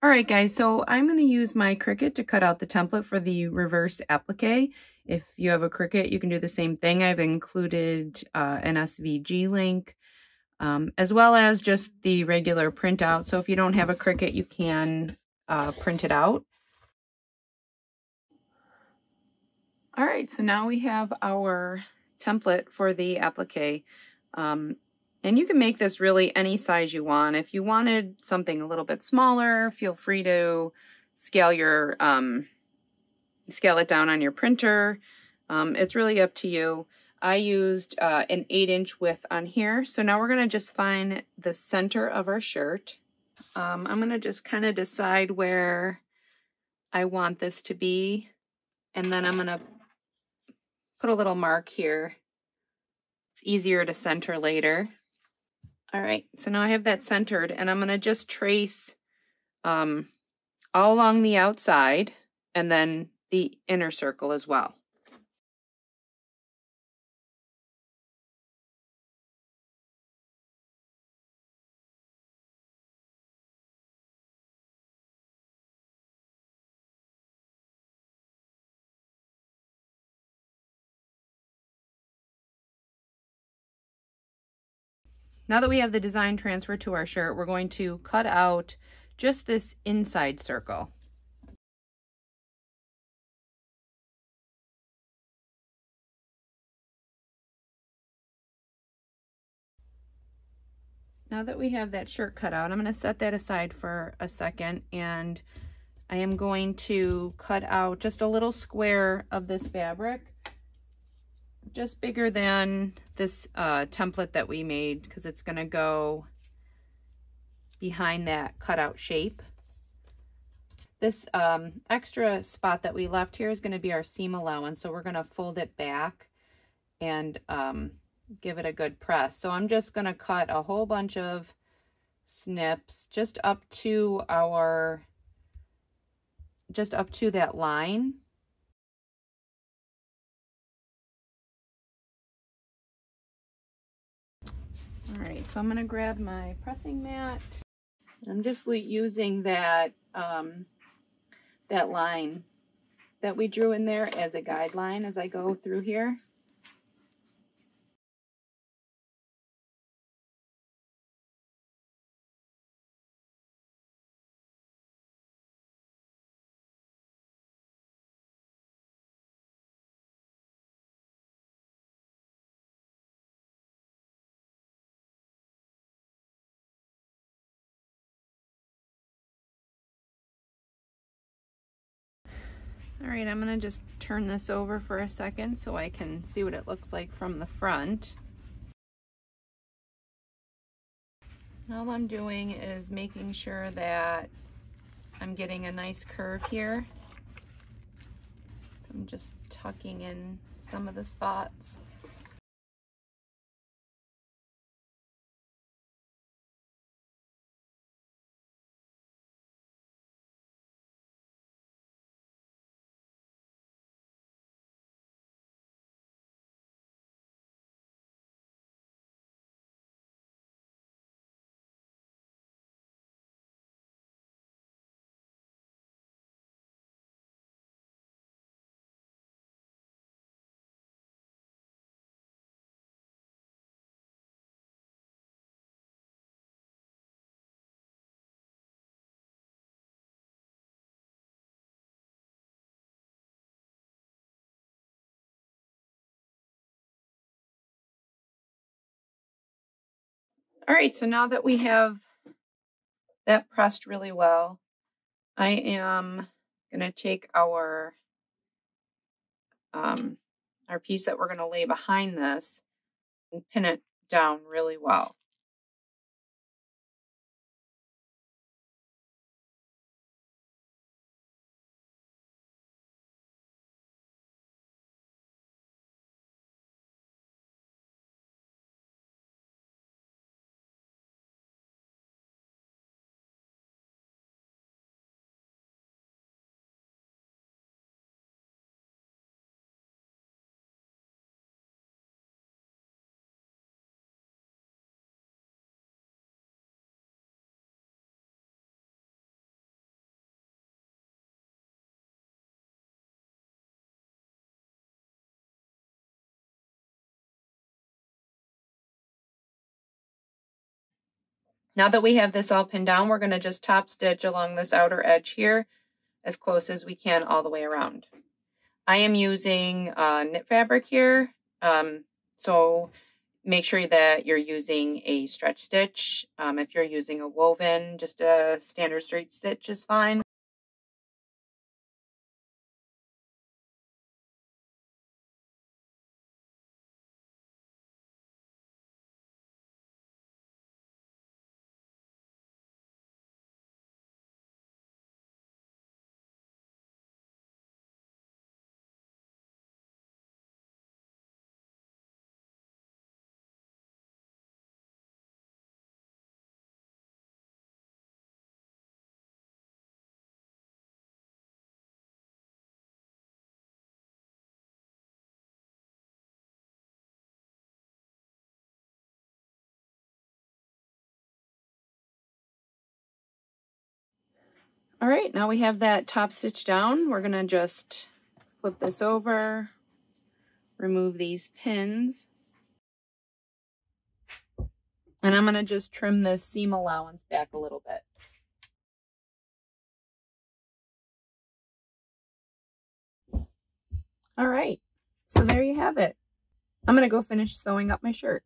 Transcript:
All right, guys, so I'm going to use my Cricut to cut out the template for the reverse applique. If you have a Cricut, you can do the same thing. I've included an SVG link, as well as just the regular printout. So if you don't have a Cricut, you can print it out. All right, so now we have our template for the applique. And you can make this really any size you want. If you wanted something a little bit smaller, feel free to scale your scale it down on your printer. It's really up to you. I used an 8-inch width on here. So now we're going to just find the center of our shirt. I'm going to just kind of decide where I want this to be. And then I'm going to put a little mark here. It's easier to center later. All right, so now I have that centered, and I'm going to just trace all along the outside and then the inner circle as well. Now that we have the design transferred to our shirt, we're going to cut out just this inside circle. Now that we have that shirt cut out, I'm going to set that aside for a second, and I am going to cut out just a little square of this fabric, just bigger than this template that we made, because it's going to go behind that cutout shape. This extra spot that we left here is going to be our seam allowance, so we're going to fold it back and give it a good press. So I'm just going to cut a whole bunch of snips just up to that line. All right, so I'm going to grab my pressing mat. I'm just using that that line that we drew in there as a guideline as I go through here. All right, I'm gonna just turn this over for a second so I can see what it looks like from the front. All I'm doing is making sure that I'm getting a nice curve here. I'm just tucking in some of the spots. All right, so now that we have that pressed really well, I am gonna take our piece that we're gonna lay behind this and pin it down really well. Now that we have this all pinned down, we're going to just top stitch along this outer edge here as close as we can all the way around. I am using knit fabric here, so make sure that you're using a stretch stitch. If you're using a woven, just a standard straight stitch is fine. All right, now we have that top stitch down. We're gonna just flip this over, remove these pins, and I'm gonna just trim this seam allowance back a little bit. All right, so there you have it. I'm gonna go finish sewing up my shirt.